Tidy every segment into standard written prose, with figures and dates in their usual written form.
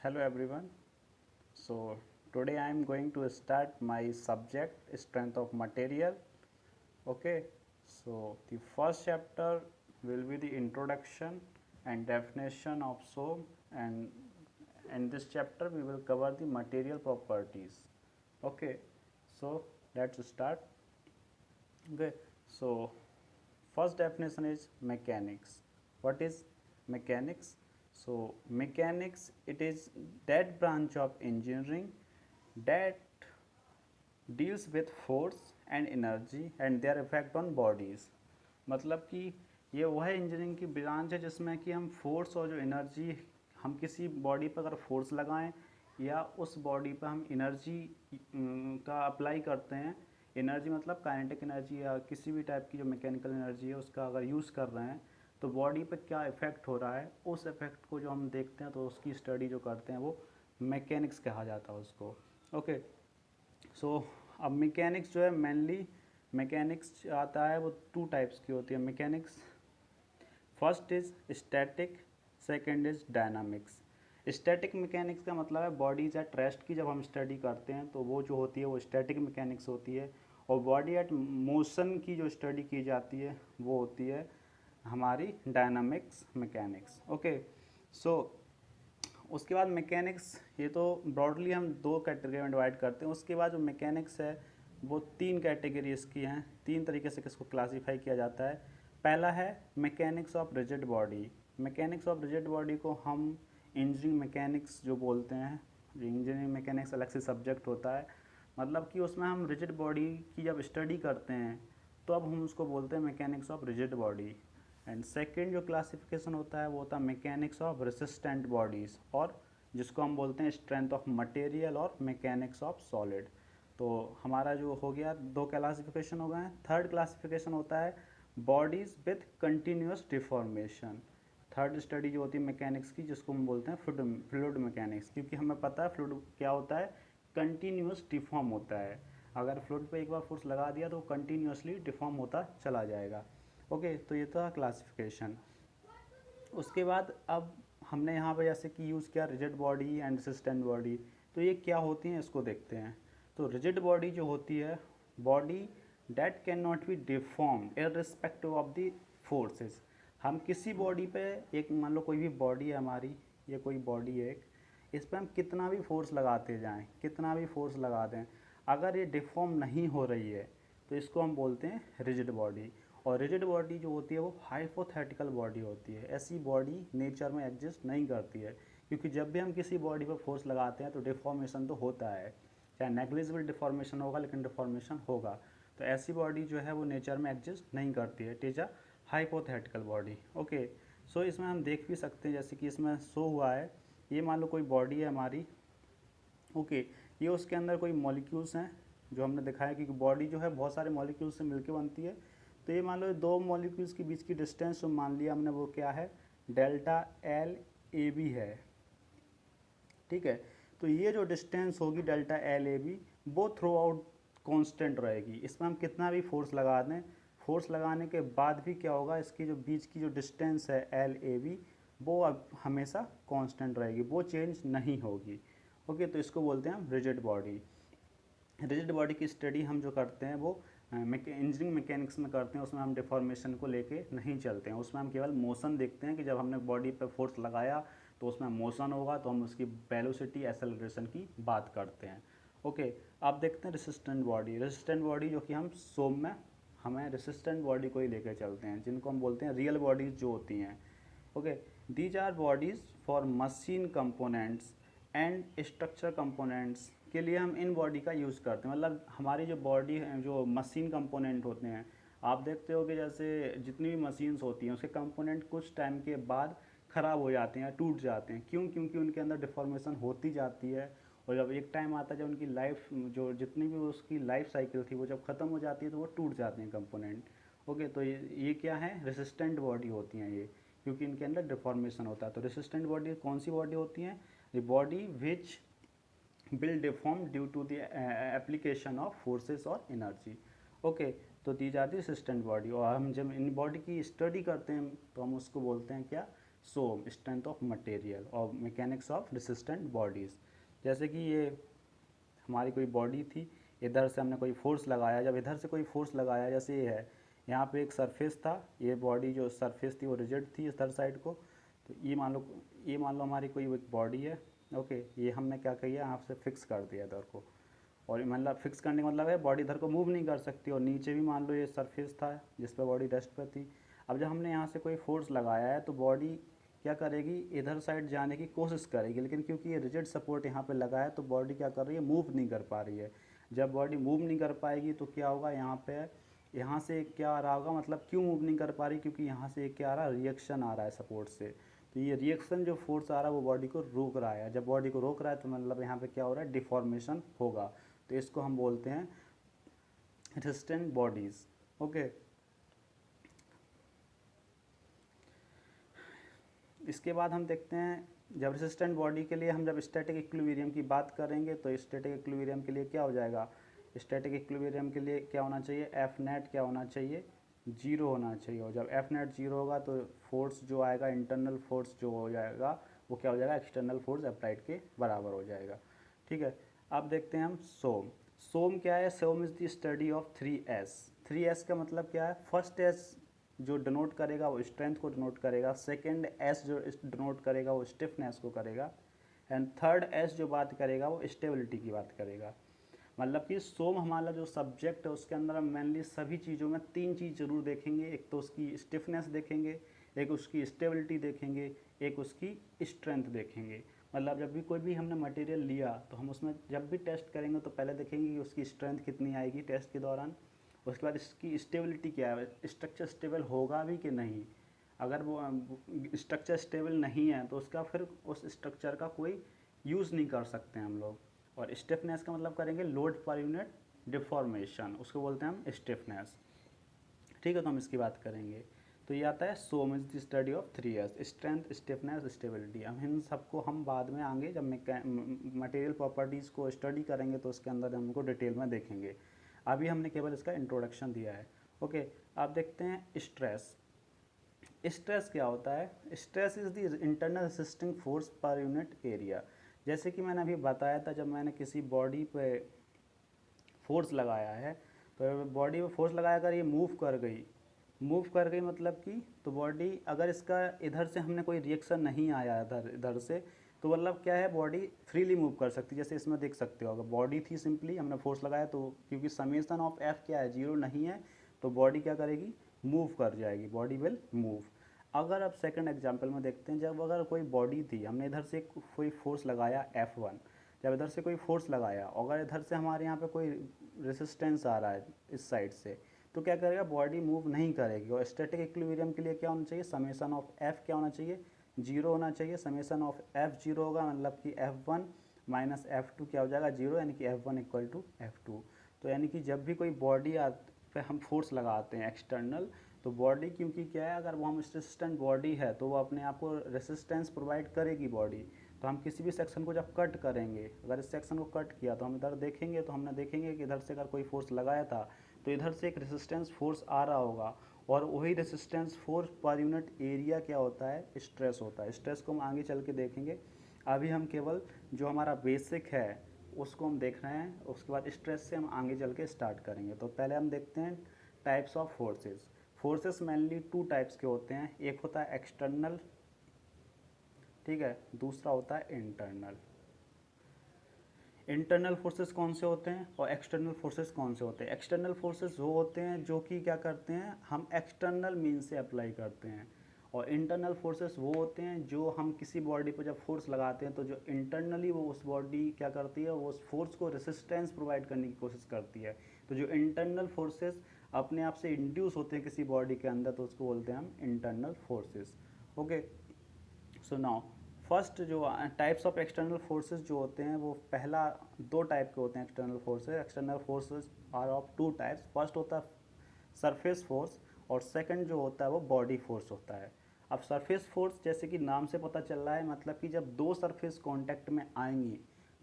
Hello everyone. So today I am going to start my subject strength of material. Okay. So the first chapter will be the introduction and definition of soap, and in this chapter we will cover the material properties. Okay. So let's start. Okay. So first definition is mechanics. What is mechanics? So mechanics, it is that branch of engineering that deals with force and energy and their effect on bodies. मतलब कि ये वह engineering की branch है जिसमें कि हम force और जो एनर्जी हम किसी बॉडी पर अगर फोर्स लगाएं या उस बॉडी पर हम एनर्जी का अप्लाई करते हैं। एनर्जी मतलब काइनेटिक एनर्जी या किसी भी टाइप की जो मैकेनिकल एनर्जी है उसका अगर यूज़ कर रहे हैं तो बॉडी पर क्या इफ़ेक्ट हो रहा है, उस इफ़ेक्ट को जो हम देखते हैं तो उसकी स्टडी जो करते हैं वो मैकेनिक्स कहा जाता है उसको। ओके। सो अब मैकेनिक्स जो है मेनली मैकेनिक्स आता है वो टू टाइप्स की होती है mechanics. First is static, second is dynamics. Static mechanics का मतलब है बॉडीज एट रेस्ट की जब हम स्टडी करते हैं तो वो जो होती है वो स्टैटिक मैकेनिक्स होती है, और बॉडी एट मोशन की जो स्टडी की जाती है वो होती है हमारी डायनामिक्स मैकेनिक्स। ओके। सो उसके बाद मैकेनिक्स, ये तो ब्रॉडली हम दो कैटेगरी में डिवाइड करते हैं। उसके बाद जो मैकेनिक्स है वो तीन कैटेगरी इसकी हैं, तीन तरीके से इसको क्लासीफाई किया जाता है। पहला है mechanics of rigid body. Mechanics of rigid body को हम इंजीनियरिंग मैकेनिक्स जो बोलते हैं। इंजीनियरिंग मैकेनिक्स अलग से सब्जेक्ट होता है, मतलब कि उसमें हम रिजिड बॉडी की जब स्टडी करते हैं तो अब हम उसको बोलते हैं mechanics of rigid body. And second जो क्लासिफिकेशन होता है वो होता है मैकेनिक्स ऑफ रेसिस्टेंट बॉडीज़, और जिसको हम बोलते हैं स्ट्रेंथ ऑफ मटेरियल और मैकेनिक्स ऑफ सॉलिड। तो हमारा जो हो गया दो क्लासिफिकेशन हो गए हैं। थर्ड क्लासिफिकेशन होता है bodies with continuous deformation. Third study जो होती है मैकेनिक्स की जिसको हम बोलते हैं फ्लूइड मैकेनिक्स, क्योंकि हमें पता है फ्लूइड क्या होता है, कंटिन्यूस डिफॉर्म होता है। अगर फ्लूइड पे एक बार फोर्स लगा दिया तो कंटिन्यूसली डिफॉर्म होता चला जाएगा। ओके। तो ये था क्लासिफिकेशन। उसके बाद अब हमने यहाँ पे जैसे कि यूज़ किया rigid body and resistant body, तो ये क्या होती हैं इसको देखते हैं। तो रिजिड बॉडी जो होती है, body that can not be deformed irrespective of the forces. हम किसी बॉडी पे, एक मान लो कोई भी बॉडी है हमारी, ये कोई बॉडी है एक, इस पर हम कितना भी फोर्स लगाते जाएं, कितना भी फोर्स लगा दें, अगर ये डिफॉर्म नहीं हो रही है तो इसको हम बोलते हैं रिजिड बॉडी। और रिजिड बॉडी जो होती है वो हाइपोथेटिकल बॉडी होती है। ऐसी बॉडी नेचर में एग्जिस्ट नहीं करती है, क्योंकि जब भी हम किसी बॉडी पर फोर्स लगाते हैं तो डिफॉर्मेशन तो होता है, चाहे नेग्लिजिबल डिफॉर्मेशन होगा लेकिन डिफॉर्मेशन होगा। तो ऐसी बॉडी जो है वो नेचर में एग्जिस्ट नहीं करती है, it is a hypothetical body. Okay. So इसमें हम देख भी सकते हैं जैसे कि इसमें शो हुआ है, ये मान लो कोई बॉडी है हमारी। ओके। ये उसके अंदर कोई मॉलिक्यूल्स हैं जो हमने दिखाया, क्योंकि बॉडी जो है बहुत सारे मॉलिक्यूल्स से मिलकर बनती है। तो ये मान लो दो मॉलिक्यूल्स के बीच की डिस्टेंस जो मान लिया हमने वो क्या है, डेल्टा एल ए बी है। ठीक है। तो ये जो डिस्टेंस होगी डेल्टा एल ए बी वो थ्रू आउट कॉन्स्टेंट रहेगी। इसमें हम कितना भी फोर्स लगा दें, फोर्स लगाने के बाद भी क्या होगा, इसकी जो बीच की जो डिस्टेंस है एल ए बी वो अब हमेशा कांस्टेंट रहेगी, वो चेंज नहीं होगी। ओके। तो इसको बोलते हैं हम रिजिड बॉडी। रिजिड बॉडी की स्टडी हम जो करते हैं वो इंजीनियरिंग मैकेनिक्स में करते हैं। उसमें हम डिफॉर्मेशन को लेके नहीं चलते हैं, उसमें हम केवल मोशन देखते हैं कि जब हमने बॉडी पर फोर्स लगाया तो उसमें मोशन होगा तो हम उसकी वेलोसिटी एक्सेलरेशन की बात करते हैं। ओके। अब देखते हैं रेसिस्टेंट बॉडी। रेसिस्टेंट बॉडी जो कि हम सोम में हमें रेसिस्टेंट बॉडी को ही लेकर चलते हैं, जिनको हम बोलते हैं रियल बॉडीज़ जो होती हैं। Okay. These are bodies for machine components and structure components के लिए हम इन बॉडी का यूज़ करते हैं। मतलब हमारी जो बॉडी है, जो मशीन कंपोनेंट होते हैं, आप देखते हो कि जैसे जितनी भी मशीन्स होती हैं उसके कंपोनेंट कुछ टाइम के बाद ख़राब हो जाते हैं, टूट जाते हैं। क्यों? क्योंकि उनके अंदर डिफॉर्मेशन होती जाती है, और जब एक टाइम आता है जब उनकी लाइफ जो जितनी भी उसकी लाइफ साइकिल थी वो जब ख़त्म हो जाती है तो वो टूट जाते हैं कंपोनेंट। ओके। तो ये क्या है, रेसिस्टेंट बॉडी होती हैं ये, क्योंकि इनके अंदर डिफॉर्मेशन होता है। तो रेसिस्टेंट बॉडी कौन सी बॉडी होती हैं, the body which will deform due to the application of forces or energy. Okay. तो दी जाती है रेसिस्टेंट बॉडी, और हम जब इन बॉडी की स्टडी करते हैं तो हम उसको बोलते हैं क्या, सोम स्ट्रेंथ ऑफ मटेरियल और मैकेनिक्स ऑफ रेसिस्टेंट बॉडीज़। जैसे कि ये हमारी कोई बॉडी थी, इधर से हमने कोई फोर्स लगाया, जब इधर से कोई फोर्स लगाया, जैसे ये है, यहाँ पे एक सरफेस था, ये बॉडी जो सरफेस थी वो रिजिड थी इधर साइड को, तो ये मान लो हमारी कोई एक बॉडी है, ओके, ये हमने क्या किया, यहाँ से फिक्स कर दिया इधर को, और मतलब फिक्स करने का मतलब है बॉडी इधर को मूव नहीं कर सकती, और नीचे भी मान लो ये सरफेस था जिस पर बॉडी रेस्ट पर थी। अब जब हमने यहाँ से कोई फोर्स लगाया है तो बॉडी क्या करेगी, इधर साइड जाने की कोशिश करेगी, लेकिन क्योंकि ये रिजिड सपोर्ट यहाँ पे लगा है तो बॉडी क्या कर रही है, मूव नहीं कर पा रही है। जब बॉडी मूव नहीं कर पाएगी तो क्या होगा, यहाँ से क्या आ रहा होगा, मतलब क्यों मूव नहीं कर पा रही, क्योंकि यहाँ से क्या आ रहा है, रिएक्शन आ रहा है सपोर्ट से। तो ये रिएक्शन जो फोर्स आ रहा है वो बॉडी को रोक रहा है, जब बॉडी को रोक रहा है तो मतलब यहाँ पे क्या हो रहा है, डिफॉर्मेशन होगा। तो इसको हम बोलते हैं रेसिस्टेंट बॉडीज़। ओके, इसके बाद हम देखते हैं, जब रेसिस्टेंट बॉडी के लिए हम जब स्टैटिक इक्विलिब्रियम की बात करेंगे तो स्टैटिक इक्विलिब्रियम के लिए क्या हो जाएगा, स्टैटिक इक्विलिब्रियम के लिए क्या होना चाहिए, एफ नेट क्या होना चाहिए, जीरो होना चाहिए। और जब एफ नेट जीरो होगा तो फोर्स जो आएगा, इंटरनल फोर्स जो हो जाएगा वो क्या हो जाएगा, एक्सटर्नल फोर्स अप्लाइड के बराबर हो जाएगा। ठीक है, अब देखते हैं हम सोम। सोम क्या है, SOM is the study of 3S। 3S का मतलब क्या है, फर्स्ट एस जो डिनोट करेगा वो स्ट्रेंथ को डिनोट करेगा, सेकंड एस जो डिनोट करेगा वो स्टिफनेस को करेगा, एंड थर्ड एस जो बात करेगा वो स्टेबिलिटी की बात करेगा। मतलब कि सोम हमारा जो सब्जेक्ट है उसके अंदर हम मेनली सभी चीज़ों में तीन चीज़ जरूर देखेंगे, एक तो उसकी स्टिफनेस देखेंगे, एक उसकी स्टेबिलिटी देखेंगे, एक उसकी स्ट्रेंथ देखेंगे। मतलब जब भी कोई भी हमने मटेरियल लिया तो हम उसमें जब भी टेस्ट करेंगे तो पहले देखेंगे कि उसकी स्ट्रेंथ कितनी आएगी टेस्ट के दौरान, उसके बाद इसकी स्टेबिलिटी क्या है, स्ट्रक्चर स्टेबल होगा भी कि नहीं। अगर वो स्ट्रक्चर स्टेबल नहीं है तो उसका फिर उस स्ट्रक्चर का कोई यूज़ नहीं कर सकते हम लोग। और स्टिफनेस का मतलब करेंगे लोड पर यूनिट डिफॉर्मेशन, उसको बोलते हैं हम स्टिफनेस। ठीक है, तो हम इसकी बात करेंगे। तो ये आता है SOM is the study of 3S, strength, stiffness, stability. हम इन सबको हम बाद में आगे जब मटेरियल प्रॉपर्टीज़ को स्टडी करेंगे तो उसके अंदर हमको डिटेल में देखेंगे, अभी हमने केवल इसका इंट्रोडक्शन दिया है। ओके, आप देखते हैं स्ट्रेस। स्ट्रेस क्या होता है, stress is the internal resisting force per unit area. जैसे कि मैंने अभी बताया था, जब मैंने किसी बॉडी पे फोर्स लगाया है तो बॉडी पे फोर्स लगाया कर ये मूव कर गई मतलब कि, तो बॉडी अगर इसका इधर से हमने कोई रिएक्शन नहीं आया इधर इधर से तो मतलब क्या है, बॉडी फ्रीली मूव कर सकती है। जैसे इसमें देख सकते हो, अगर बॉडी थी सिंपली हमने फोर्स लगाया तो क्योंकि समेशन ऑफ एफ क्या है, जीरो नहीं है, तो बॉडी क्या करेगी, मूव कर जाएगी, बॉडी विल मूव। अगर अब सेकंड एग्जांपल में देखते हैं, जब अगर कोई बॉडी थी, हमने इधर से कोई फोर्स लगाया F1, जब इधर से कोई फोर्स लगाया, अगर इधर से हमारे यहाँ पे कोई रेसिस्टेंस आ रहा है इस साइड से, तो क्या करेगा, बॉडी मूव नहीं करेगी। और स्टैटिक इक्विलिब्रियम के लिए क्या होना चाहिए, समेशन ऑफ एफ क्या होना चाहिए, जीरो होना चाहिए। समेशन ऑफ एफ जीरो होगा मतलब कि F1 माइनस F2 क्या हो जाएगा, जीरो, यानी कि F1 इक्वल टू F2। तो यानी कि जब भी कोई बॉडी पे हम फोर्स लगाते हैं एक्सटर्नल, तो बॉडी क्योंकि क्या है, अगर वो हम रेसिस्टेंट बॉडी है तो वो अपने आप को रेसिस्टेंस प्रोवाइड करेगी बॉडी। तो हम किसी भी सेक्शन को जब कट करेंगे, अगर इस सेक्शन को कट किया तो हम इधर देखेंगे तो हमने देखेंगे कि इधर से अगर कोई फोर्स लगाया था तो इधर से एक रेसिस्टेंस फोर्स आ रहा होगा, और वही resistance force per unit area क्या होता है, स्ट्रेस होता है। स्ट्रेस को हम आगे चल के देखेंगे, अभी हम केवल जो हमारा बेसिक है उसको हम देख रहे हैं, उसके बाद स्ट्रेस से हम आगे चल के स्टार्ट करेंगे। तो पहले हम देखते हैं types of forces. Forces mainly two types के होते हैं, एक होता है एक्सटर्नल, ठीक है, दूसरा होता है इंटरनल। इंटरनल फोर्सेस कौन से होते हैं और एक्सटर्नल फोर्सेस कौन से होते हैं। एक्सटर्नल फोर्सेस वो होते हैं जो कि क्या करते हैं, हम एक्सटर्नल मीन से अप्लाई करते हैं, और इंटरनल फोर्सेस वो होते हैं जो हम किसी बॉडी पर जब फोर्स लगाते हैं तो जो इंटरनली वो उस बॉडी क्या करती है, वो उस फोर्स को रेसिस्टेंस प्रोवाइड करने की कोशिश करती है। तो जो इंटरनल फोर्सेस अपने आप से इंड्यूस होते हैं किसी बॉडी के अंदर तो उसको बोलते हैं हम internal forces. Okay, so now first जो टाइप्स ऑफ एक्सटर्नल फोर्सेस जो होते हैं वो पहला दो टाइप के होते हैं external forces. External forces are of two types, first होता है सरफेस फोर्स और सेकंड जो होता है वो बॉडी फोर्स होता है। अब सरफेस फोर्स जैसे कि नाम से पता चल रहा है, मतलब कि जब दो सरफेस कांटेक्ट में आएंगी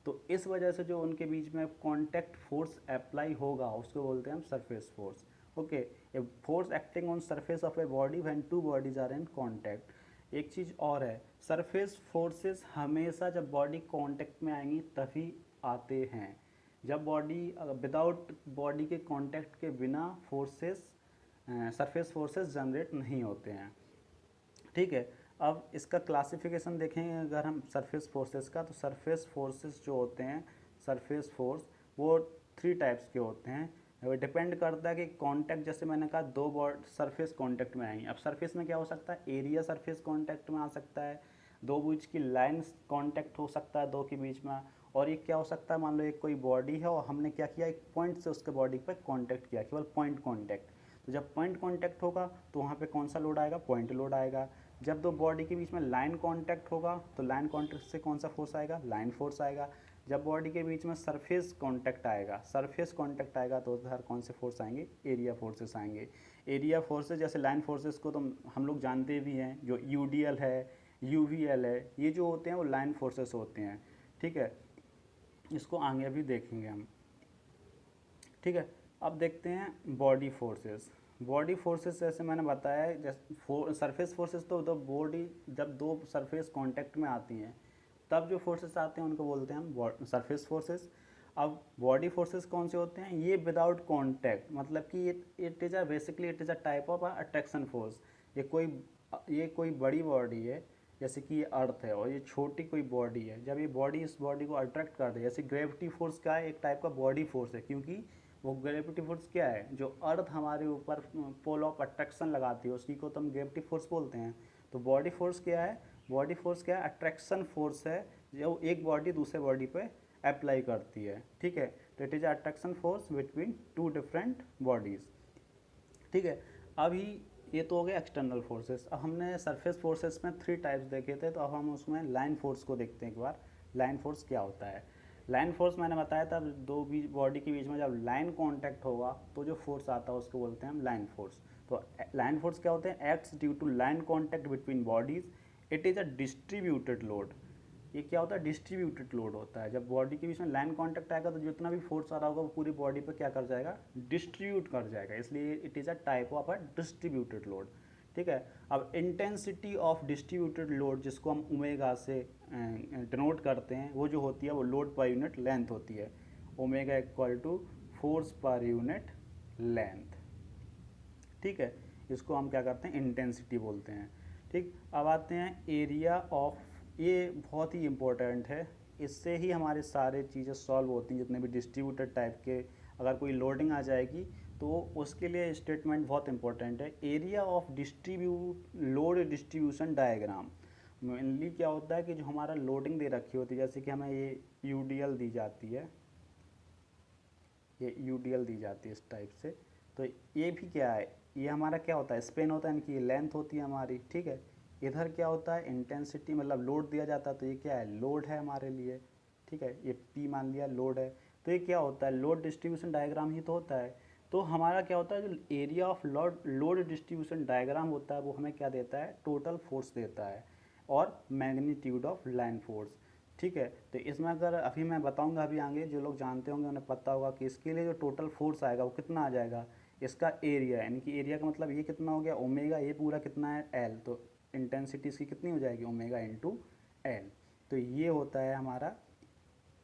तो इस वजह से जो उनके बीच में कांटेक्ट फोर्स अप्लाई होगा उसको बोलते हैं हम surface force. Okay, a force acting on surface of a body when two bodies are in contact. एक चीज़ और है, सरफेस फोर्सेस हमेशा जब बॉडी कांटेक्ट में आएंगी तभी आते हैं। जब बॉडी विदाउट बॉडी के कांटेक्ट के बिना फोर्सेस सरफेस फोर्सेस जनरेट नहीं होते हैं। ठीक है, अब इसका क्लासिफिकेशन देखेंगे अगर हम सरफेस फोर्सेस का, तो सरफेस फोर्सेस जो होते हैं, सरफेस फोर्स वो 3 टाइप्स के होते हैं। वो डिपेंड करता है कि कांटेक्ट, जैसे मैंने कहा दो बॉड सरफेस कांटेक्ट में आएंगे। अब सरफेस में क्या हो सकता है, एरिया सरफेस कांटेक्ट में आ सकता है, दो बीच की लाइंस कांटेक्ट हो सकता है दो के बीच में, और ये क्या हो सकता है, मान लो एक कोई बॉडी है और हमने क्या किया, एक पॉइंट से उसके बॉडी पर कांटेक्ट किया, केवल पॉइंट कांटेक्ट। तो जब पॉइंट कांटेक्ट होगा तो वहाँ पे कौन सा लोड आएगा, पॉइंट लोड आएगा। जब दो बॉडी के बीच में लाइन कांटेक्ट होगा तो लाइन कांटेक्ट से कौन सा फोर्स आएगा, लाइन फोर्स आएगा। जब बॉडी के बीच में सरफेस कांटेक्ट आएगा, सरफेस कांटेक्ट आएगा तो उधर कौन से फोर्स आएंगे, एरिया फोर्सेस आएंगे। एरिया फोर्सेस जैसे लाइन फोर्सेस को तो हम लोग जानते भी हैं, जो यूडीएल है, यूवीएल है, ये जो होते हैं वो लाइन फोर्सेस होते हैं। ठीक है, इसको आगे भी देखेंगे हम। ठीक है, अब देखते हैं बॉडी फोर्सेस। बॉडी फोर्सेस जैसे मैंने बताया, जैसे सरफेस फोर्सेस तो बॉडी जब दो सरफेस कांटेक्ट में आती हैं तब जो फोर्सेस आते हैं उनको बोलते हैं हम सरफेस फोर्सेस। अब बॉडी फोर्सेस कौन से होते हैं, ये विदाउट कांटेक्ट, मतलब कि it is a basically it is a type of attraction force. ये कोई बड़ी बॉडी है, जैसे कि ये अर्थ है, और ये छोटी कोई बॉडी है, जब ये बॉडी इस बॉडी को अट्रैक्ट कर दे, जैसे ग्रेविटी फोर्स का है, एक टाइप का बॉडी फोर्स है, क्योंकि वो ग्रेविटी फोर्स क्या है, जो अर्थ हमारे ऊपर पोल ऑफ अट्रैक्शन लगाती है उसी को तो हम ग्रेविटी फोर्स बोलते हैं। तो बॉडी फोर्स क्या है, बॉडी फोर्स क्या है, अट्रैक्शन फोर्स है जो एक बॉडी दूसरे बॉडी पे अप्लाई करती है। ठीक है, तो it is attraction force between two different bodies. ठीक है, अभी ये तो हो गया एक्सटर्नल फोर्सेस। अब हमने सरफेस फोर्सेस में 3 टाइप्स देखे थे, तो अब हम उसमें लाइन फोर्स को देखते हैं एक बार। लाइन फोर्स क्या होता है, लाइन फोर्स मैंने बताया था, दो बॉडी के बीच में जब लाइन कांटेक्ट होगा तो जो फोर्स आता है उसको बोलते हैं हम लाइन फोर्स। तो लाइन फोर्स क्या होते हैं, acts due to line contact between bodies, it is a distributed load. ये क्या होता है, डिस्ट्रीब्यूटेड लोड होता है। जब बॉडी के बीच में लाइन कांटेक्ट आएगा तो जितना भी फोर्स आ रहा होगा वो पूरी बॉडी पे क्या कर जाएगा, डिस्ट्रीब्यूट कर जाएगा, इसलिए it is a type of a distributed load. ठीक है, अब इंटेंसिटी ऑफ डिस्ट्रीब्यूटेड लोड, जिसको हम ओमेगा से डिनोट करते हैं, वो जो होती है वो लोड पर यूनिट लेंथ होती है। Omega equal to force per unit length. ठीक है, इसको हम क्या करते हैं, इंटेंसिटी बोलते हैं। ठीक, अब आते हैं एरिया ऑफ, ये बहुत ही इम्पोर्टेंट है, इससे ही हमारे सारे चीज़ें सॉल्व होती हैं, जितने भी डिस्ट्रीब्यूटेड टाइप के अगर कोई लोडिंग आ जाएगी तो उसके लिए स्टेटमेंट बहुत इंपॉर्टेंट है। Area of load distribution diagram, mainly क्या होता है कि जो हमारा लोडिंग दे रखी होती है, जैसे कि हमें ये यूडीएल दी जाती है, ये यूडीएल दी जाती है इस टाइप से, तो ये भी क्या है, ये हमारा क्या होता है, स्पेन होता है, इनकी लेंथ होती है हमारी। ठीक है, इधर क्या होता है, इंटेंसिटी, मतलब लोड दिया जाता है, तो ये क्या है, लोड है हमारे लिए। ठीक है, ये पी मान लिया लोड है, तो ये क्या होता है, लोड डिस्ट्रीब्यूशन डायग्राम ही तो होता है। तो हमारा क्या होता है, जो area of load distribution diagram होता है वो हमें क्या देता है, टोटल फोर्स देता है और मैग्नीट्यूड ऑफ लाइन फोर्स। ठीक है, तो इसमें अगर अभी मैं बताऊंगा, अभी आगे जो लोग जानते होंगे उन्हें पता होगा कि इसके लिए जो टोटल फोर्स आएगा वो कितना आ जाएगा, इसका एरिया, यानी कि एरिया का मतलब ये कितना हो गया, ओमेगा, ये पूरा कितना है, एल, तो इंटेंसिटी इसकी कितनी हो जाएगी, ओमेगा इंटू एल। तो ये होता है हमारा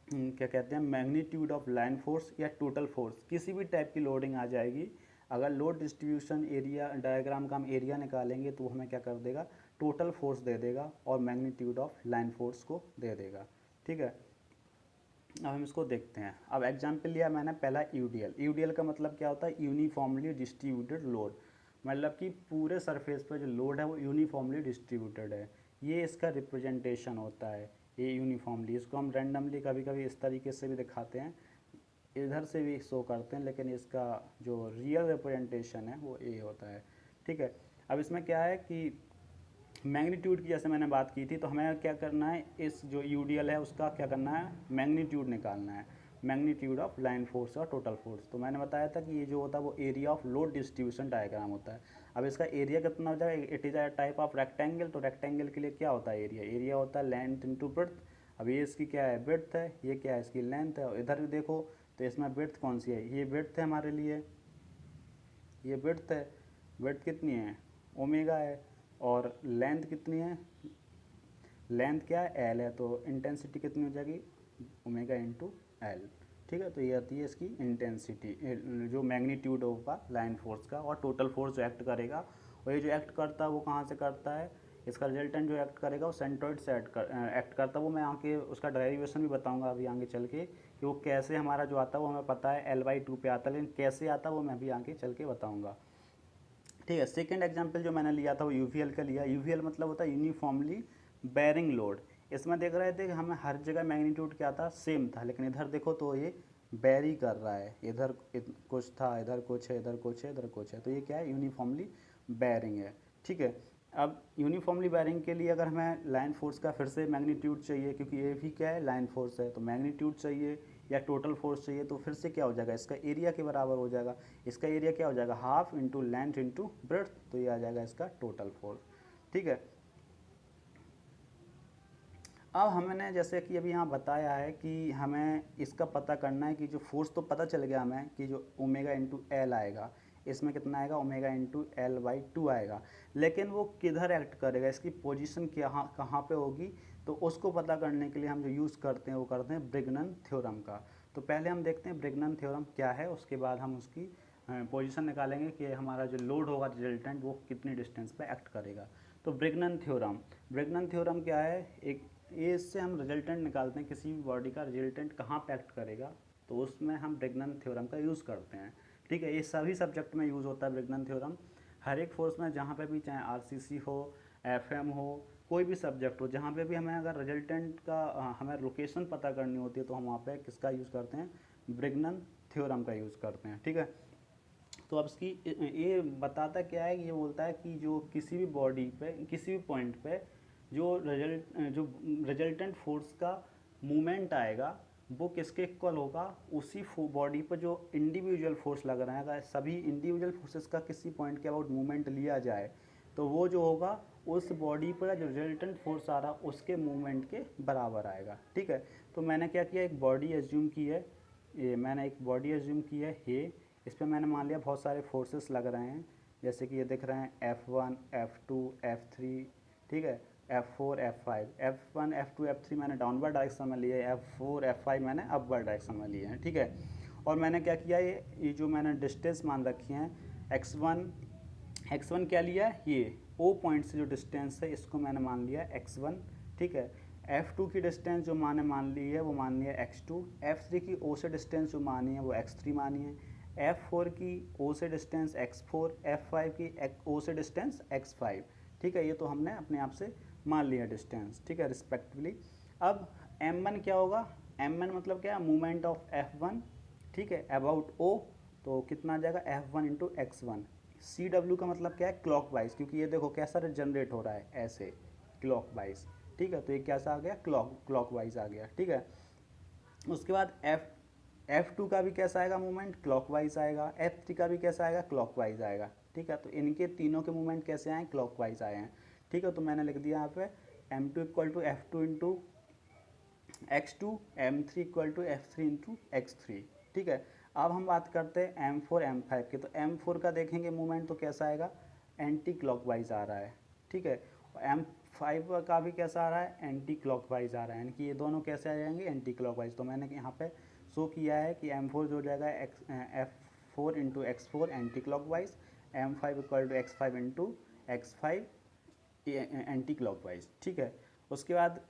क्या कहते हैं, मैग्नीट्यूड ऑफ लाइन फोर्स या टोटल फोर्स। किसी भी टाइप की लोडिंग आ जाएगी, अगर लोड डिस्ट्रीब्यूशन एरिया डायग्राम का हम एरिया निकालेंगे तो हमें क्या कर देगा, टोटल फोर्स दे देगा और मैग्नीट्यूड ऑफ लाइन फोर्स को दे देगा। ठीक है, अब हम इसको देखते हैं। अब एग्जाम्पल लिया मैंने पहला यूडीएल। यूडीएल का मतलब क्या होता है, यूनिफॉर्मली डिस्ट्रीब्यूटेड लोड, मतलब कि पूरे सरफेस पर जो लोड है वो यूनिफॉर्मली डिस्ट्रीब्यूटेड है, ये इसका रिप्रेजेंटेशन होता है, ये यूनिफॉर्मली। इसको हम रैंडमली कभी कभी इस तरीके से भी दिखाते हैं, इधर से भी शो करते हैं, लेकिन इसका जो रियल रिप्रेजेंटेशन है वो ये होता है। ठीक है, अब इसमें क्या है कि मैग्नीट्यूड की जैसे मैंने बात की थी, तो हमें क्या करना है, इस जो यूडीएल है उसका क्या करना है, मैग्नीट्यूड निकालना है, मैग्नीट्यूड ऑफ लाइन फोर्स और टोटल फोर्स। तो मैंने बताया था कि ये जो होता है वो area of load distribution diagram होता है। अब इसका एरिया कितना हो जाएगा, it is a type of rectangle, तो रेक्टेंगल के लिए क्या होता है, एरिया, एरिया होता है लेंथ इंटू ब्रेड्थ। अब ये इसकी क्या है, ब्रेड्थ है, ये क्या है, इसकी लेंथ है, और इधर भी देखो तो इसमें ब्रेड्थ कौन सी है, ये ब्रेड्थ है हमारे लिए, ये ब्रेड्थ है, ब्रेड्थ कितनी है, ओमेगा है। और लेंथ कितनी है, लेंथ क्या है, एल है, तो इंटेंसिटी कितनी हो जाएगी, ओमेगा इंटू एल। ठीक है, तो ये आती है इसकी इंटेंसिटी, जो मैग्नीट्यूड होगा लाइन फोर्स का, और टोटल फोर्स जो एक्ट करेगा, और ये जो एक्ट करता है वो कहाँ से करता है, इसका रिजल्टेंट जो एक्ट करेगा वो सेंट्रॉइड से एक्ट करता है। वो मैं आगे उसका डेरिवेशन भी बताऊंगा अभी आगे चल के, कि वो कैसे हमारा जो आता है वो हमें पता है L/2 पे आता है, लेकिन कैसे आता है वो मैं भी आगे चल के बताऊँगा। ठीक है, सेकंड एग्जांपल जो मैंने लिया था वो यूवीएल का लिया। यूवीएल मतलब होता है यूनिफॉर्मली बेयरिंग लोड। इसमें देख रहे थे कि हमें हर जगह मैग्नीट्यूड क्या था, सेम था, लेकिन इधर देखो तो ये बेरी कर रहा है, इधर कुछ था, इधर कुछ है, इधर कुछ है, इधर कुछ है, तो ये क्या है, यूनिफॉर्मली बेयरिंग है। ठीक है, अब यूनिफॉर्मली बेयरिंग के लिए अगर हमें लाइन फोर्स का फिर से मैग्नीट्यूड चाहिए, क्योंकि ये भी क्या है, लाइन फोर्स है, तो मैग्नीट्यूड चाहिए या टोटल फोर्स चाहिए, तो फिर से क्या हो जाएगा, इसका एरिया के बराबर हो जाएगा। इसका एरिया क्या हो जाएगा, half into length into breadth, तो ये आ जाएगा इसका टोटल फोर्स। ठीक है, अब हमने जैसे कि अभी यहाँ बताया है कि हमें इसका पता करना है कि जो फोर्स तो पता चल गया हमें कि जो ओमेगा इंटू एल आएगा, इसमें कितना आएगा, ओमेगा इंटू L/2 आएगा, लेकिन वो किधर एक्ट करेगा, इसकी पोजीशन कहाँ कहाँ पे होगी, तो उसको पता करने के लिए हम जो यूज़ करते हैं वो करते हैं ब्रिग्नन थ्योरम का। तो पहले हम देखते हैं ब्रिग्नन थ्योरम क्या है, उसके बाद हम उसकी पोजीशन निकालेंगे कि हमारा जो लोड होगा रिजल्टेंट वो कितनी डिस्टेंस पे एक्ट करेगा। तो ब्रिग्नन थ्योरम, ब्रिग्नन थ्योरम क्या है, एक ये इससे हम रिजल्टेंट निकालते हैं, किसी भी बॉडी का रिजल्टेंट कहाँ पे एक्ट करेगा, तो उसमें हम ब्रिग्नन थ्योरम का यूज़ करते हैं। ठीक है, ये सभी सब्जेक्ट में यूज़ होता है ब्रिग्नन थ्योरम, हर एक फोर्स में जहाँ पे भी, चाहे आरसीसी हो, एफएम हो, कोई भी सब्जेक्ट हो, जहाँ पे भी हमें अगर रिजल्टेंट का हमें लोकेशन पता करनी होती है, तो हम वहाँ पे किसका यूज़ करते हैं, ब्रिग्नन थ्योरम का यूज़ करते हैं। ठीक है, तो अब इसकी ये बताता क्या है, ये बोलता है कि जो किसी भी बॉडी पे, किसी भी पॉइंट पे जो रिजल्टेंट फोर्स का मूवमेंट आएगा वो किसके इक्वल होगा, उसी बॉडी पर जो इंडिविजुअल फोर्स लग रहा है, अगर सभी इंडिविजुअल फोर्सेस का किसी पॉइंट के अबाउट मूवमेंट लिया जाए, तो वो जो होगा उस बॉडी पर जो रिजल्टेंट फोर्स आ रहा उसके मूवमेंट के बराबर आएगा। ठीक है, तो मैंने क्या किया, एक बॉडी एज्यूम की है, ये मैंने एक बॉडी एज्यूम की है, ये इस पर मैंने मान लिया बहुत सारे फोर्सेस लग रहे हैं, जैसे कि ये दिख रहे हैं F1 F2 F3। ठीक है, F4 F5, F1 F2 F3 मैंने डाउनवर्ड डायरेक्शन में लिए, F4 F5 मैंने अपवर्ड डायरेक्शन में लिए हैं। ठीक है, और मैंने क्या किया, ये जो मैंने डिस्टेंस मान रखी हैं, x1 क्या लिया, ये O पॉइंट से जो डिस्टेंस है इसको मैंने मान लिया x1। ठीक है, F2 की डिस्टेंस जो मैंने मान ली है वो मान लिया x2, F3 की O से डिस्टेंस जो मानी है वो x3 मानी है, F4 की O से डिस्टेंस x4, F5 की O से डिस्टेंस x5। ठीक है, ये तो हमने अपने आप से मान लिया डिस्टेंस। ठीक है, रिस्पेक्टिवली। अब m1 क्या होगा, m1 मतलब क्या, मूवमेंट ऑफ f1। ठीक है, अबाउट O, तो कितना आ जाएगा, F1 इंटू x1। CW का मतलब क्या है, क्लॉकवाइज, क्योंकि ये देखो कैसा जनरेट हो रहा है, ऐसे क्लॉकवाइज। ठीक है, तो ये कैसा आ गया, क्लॉकवाइज आ गया। ठीक है, उसके बाद F2 का भी कैसा आएगा मूवमेंट, क्लॉकवाइज आएगा, F3 का भी कैसा आएगा, क्लॉकवाइज आएगा। ठीक है, तो इनके तीनों के मूवमेंट कैसे आए, क्लॉकवाइज आए हैं। ठीक है, तो मैंने लिख दिया यहाँ पे M2 equal to F2 into x2, M3 equal to F3 into x3। ठीक है, अब हम बात करते हैं M4 M5 की, तो M4 का देखेंगे मूवमेंट तो कैसा आएगा, एंटी क्लॉकवाइज आ रहा है। ठीक है, M5 का भी कैसा आ रहा है, एंटी क्लॉकवाइज आ रहा है, यानी कि ये दोनों कैसे आ जाएंगे, एंटी क्लॉकवाइज। तो मैंने यहाँ पे शो किया है कि M4 जो हो जाएगा F4 into x4 anti clockwise, M5 equal to x5 into x5 anti clockwise. ठीक है, उसके बाद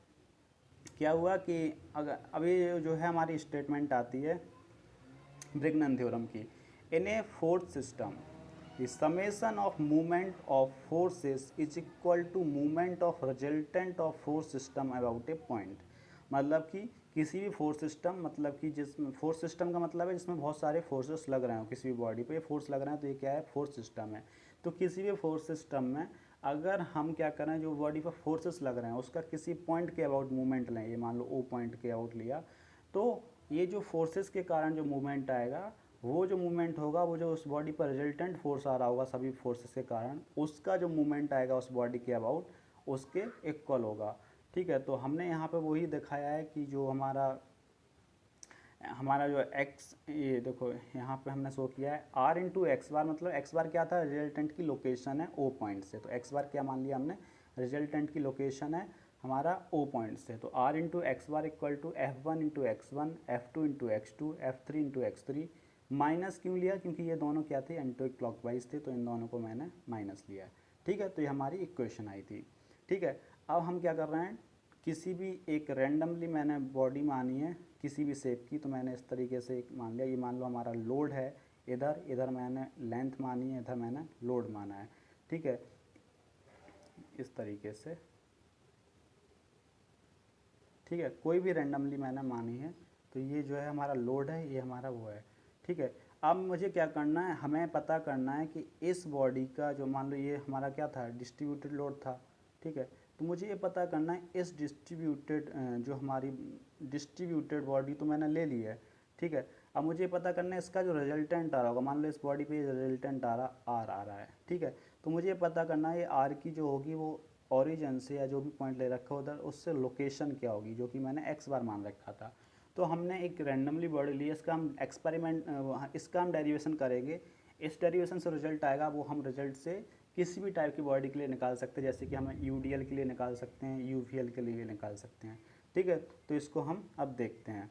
क्या हुआ कि अगर अभी जो है हमारी स्टेटमेंट आती है ब्रिग्नन थ्योरम की, in a force system the summation of movement of forces is equal to movement of resultant of force system about a point. मतलब कि किसी भी फोर्स सिस्टम, मतलब कि जिसमें फोर्स सिस्टम का मतलब है जिसमें बहुत सारे फोर्सेस लग रहे हो, किसी भी बॉडी पे फोर्स लग रहे हैं, तो ये क्या है, फोर्स सिस्टम है। तो किसी भी फोर्स सिस्टम में अगर हम क्या करें, जो बॉडी पर फोर्सेस लग रहे हैं उसका किसी पॉइंट के अबाउट मूवमेंट लें, ये मान लो O पॉइंट के अबाउट लिया, तो ये जो फोर्सेस के कारण जो मूवमेंट आएगा, वो जो मूवमेंट होगा, वो जो उस बॉडी पर रिजल्टेंट फोर्स आ रहा होगा सभी फोर्सेस के कारण, उसका जो मूवमेंट आएगा उस बॉडी के अबाउट उसके इक्वल होगा। ठीक है, तो हमने यहाँ पे वही दिखाया है कि जो हमारा हमारा जो एक्स, ये देखो यहाँ पे हमने शो किया है आर इंटू एक्स बार, मतलब एक्स बार क्या था, रिजल्टेंट की लोकेशन है ओ पॉइंट से, तो एक्स बार क्या मान लिया हमने, रिजल्टेंट की लोकेशन है हमारा ओ पॉइंट से। तो R into X bar equal to F one into X one, F two into X two, F three into X three. Minus क्यों लिया, क्योंकि ये दोनों क्या थे, एंटी क्लॉकवाइज थे, तो इन दोनों को मैंने माइनस लिया है। ठीक है, तो ये हमारी इक्वेशन आई थी। ठीक है, अब हम क्या कर रहे हैं, किसी भी एक रैंडमली मैंने बॉडी मानी है किसी भी शेप की, तो मैंने इस तरीके से एक मान लिया, ये मान लो हमारा लोड है, इधर इधर मैंने लेंथ मानी है, इधर मैंने लोड माना है। ठीक है, इस तरीके से। ठीक है, कोई भी रैंडमली मैंने मानी है, तो ये जो है हमारा लोड है, ये हमारा वो है। ठीक है, अब मुझे क्या करना है, हमें पता करना है कि इस बॉडी का जो, मान लो ये हमारा क्या था, डिस्ट्रीब्यूटेड लोड था। ठीक है, तो मुझे ये पता करना है इस डिस्ट्रीब्यूटेड, जो हमारी डिस्ट्रीब्यूटेड बॉडी तो मैंने ले ली है। ठीक है, अब मुझे पता करना है इसका जो रिजल्टेंट आ रहा होगा, मान लो इस बॉडी पे रिजल्टेंट आर आ रहा है। ठीक है, तो मुझे पता करना है ये आर की जो होगी वो ओरिजिन से, या जो भी पॉइंट ले रखा उधर, उससे लोकेशन क्या होगी, जो कि मैंने एक्स बार मान रखा था। तो हमने एक रैंडमली बॉडी ली, इसका हम एक्सपेरिमेंट, इसका हम डेरिवेशन करेंगे। इस डेरिवेशन से रिजल्ट आएगा, वो हम रिजल्ट से किसी भी टाइप की बॉडी के लिए निकाल सकते हैं, जैसे कि हम यूडीएल के लिए निकाल सकते हैं, यूवीएल के लिए निकाल सकते हैं। ठीक है, तो इसको हम अब देखते हैं।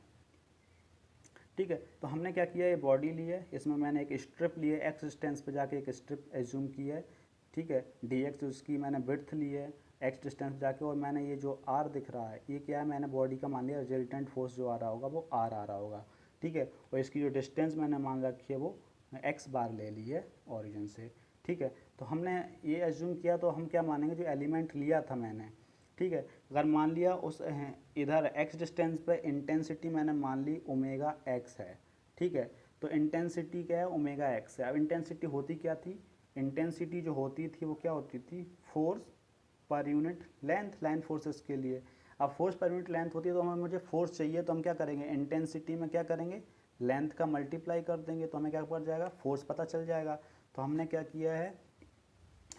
ठीक है, तो हमने क्या किया, ये बॉडी ली है, इसमें मैंने एक स्ट्रिप ली है, एक्स डिस्टेंस पे जाके एक स्ट्रिप एज्यूम की है। ठीक है, डी एक्स उसकी मैंने विड्थ ली है एक्स डिस्टेंस जाके, और मैंने ये जो आर दिख रहा है ये क्या है, मैंने बॉडी का मान लिया रिजल्टेंट फोर्स जो आ रहा होगा वो आर आ रहा होगा। ठीक है, और इसकी जो डिस्टेंस मैंने मान रखी है वो एक्स बार ले ली है ओरिजिन से। ठीक है, तो हमने ये एज्यूम किया, तो हम क्या मानेंगे, जो एलिमेंट लिया था मैंने। ठीक है, अगर मान लिया उस इधर एक्स डिस्टेंस पे इंटेंसिटी मैंने मान ली ओमेगा एक्स है। ठीक है, तो इंटेंसिटी क्या है, ओमेगा एक्स है। अब इंटेंसिटी होती क्या थी, इंटेंसिटी जो होती थी वो क्या होती थी, force per unit length, line forces के लिए। अब फोर्स पर यूनिट लेंथ होती है, तो हमें मुझे फोर्स चाहिए, तो हम क्या करेंगे, इंटेंसिटी में क्या करेंगे, लेंथ का मल्टीप्लाई कर देंगे, तो हमें क्या पड़ जाएगा, फोर्स पता चल जाएगा। तो हमने क्या किया है,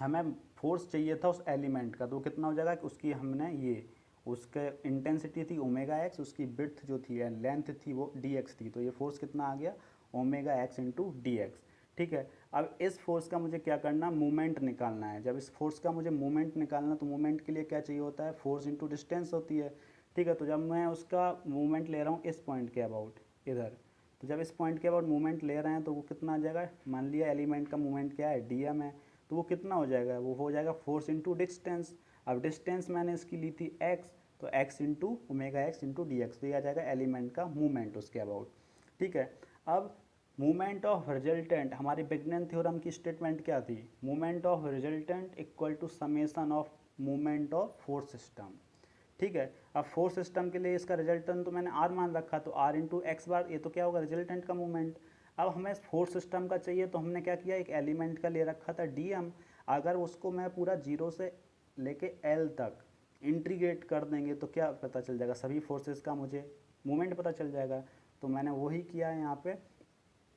हमें फोर्स चाहिए था उस एलिमेंट का, तो कितना हो जाएगा कि उसकी हमने ये, उसके इंटेंसिटी थी ओमेगा एक्स, उसकी विड्थ जो थी लेंथ थी वो डी एक्स थी, तो ये फोर्स कितना आ गया, omega x into D x. ठीक है, अब इस फोर्स का मुझे क्या करना, मूवमेंट निकालना है। जब इस फोर्स का मुझे मूवमेंट निकालना, तो मूवमेंट के लिए क्या चाहिए होता है, फोर्स इंटू डिस्टेंस होती है। ठीक है, तो जब मैं उसका मूवमेंट ले रहा हूँ इस पॉइंट के अबाउट इधर, तो जब इस पॉइंट के अबाउट मूवमेंट ले रहे हैं, तो वो कितना आ जाएगा, मान लिया एलिमेंट का मूवमेंट क्या है, डी एम है, तो वो कितना हो जाएगा, वो हो जाएगा फोर्स इंटू डिस्टेंस। अब डिस्टेंस मैंने इसकी ली थी एक्स, तो x into omega x into D x, तो ये आ जाएगा एलिमेंट का मूवमेंट उसके अबाउट। ठीक है, अब मूवमेंट ऑफ रिजल्टेंट, हमारी बिगनन थ्योरम की स्टेटमेंट क्या थी, movement of resultant equal to summation of movement of force system. ठीक है, अब फोर्स सिस्टम के लिए इसका रिजल्टेंट तो मैंने आर मान रखा, तो आर इंटू एक्स बार, ये तो क्या होगा, रिजल्टेंट का मूवमेंट। अब हमें फोर्स सिस्टम का चाहिए, तो हमने क्या किया, एक एलिमेंट का ले रखा था डी एम, अगर उसको मैं पूरा जीरो से लेके एल तक इंटीग्रेट कर देंगे, तो क्या पता चल जाएगा, सभी फोर्सेस का मुझे मूवमेंट पता चल जाएगा। तो मैंने वही किया है, यहाँ पे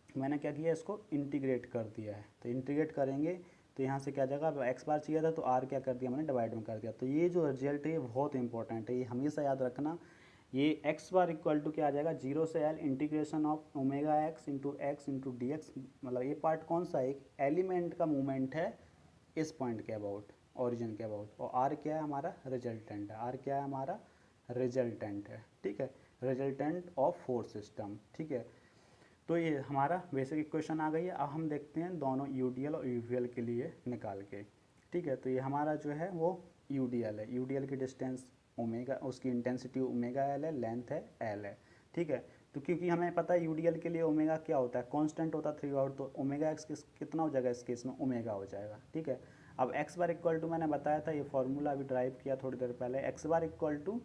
मैंने क्या किया, इसको इंटीग्रेट कर दिया है। तो इंटीग्रेट करेंगे तो यहाँ से क्या जाएगा, अब एक्स बार चाहिए था तो आर क्या कर दिया मैंने, डिवाइड में कर दिया। तो ये जो रिजल्ट है ये बहुत इंपॉर्टेंट है, ये हमेशा याद रखना। ये एक्स बार इक्वल टू क्या आ जाएगा, जीरो से L integration of omega x into D x. मतलब ये पार्ट कौन सा है, एक एलिमेंट का मूवमेंट है इस पॉइंट के अबाउट, ओरिजिन के अबाउट, और आर क्या है हमारा, रिजल्टेंट है, आर क्या है हमारा, रिजल्टेंट है। ठीक है, रिजल्टेंट ऑफ फोर्स सिस्टम। ठीक है, तो ये हमारा बेसिक इक्वेशन आ गई है। अब हम देखते हैं दोनों यूडीएल और यूवीएल के लिए निकाल के। ठीक है, तो ये हमारा जो है वो यूडीएल है, यूडीएल की डिस्टेंस ओमेगा, उसकी इंटेंसिटी ओमेगा एल है, लेंथ है एल है। ठीक है, तो क्योंकि हमें पता है यूडीएल के लिए ओमेगा क्या होता है, कांस्टेंट होता है थ्रू आउट, तो ओमेगा एक्स कितना हो जाएगा इस केस में, ओमेगा हो जाएगा। ठीक है, अब एक्स बार इक्वल टू मैंने बताया था, ये फॉर्मूला अभी ड्राइव किया थोड़ी देर पहले, X bar equal to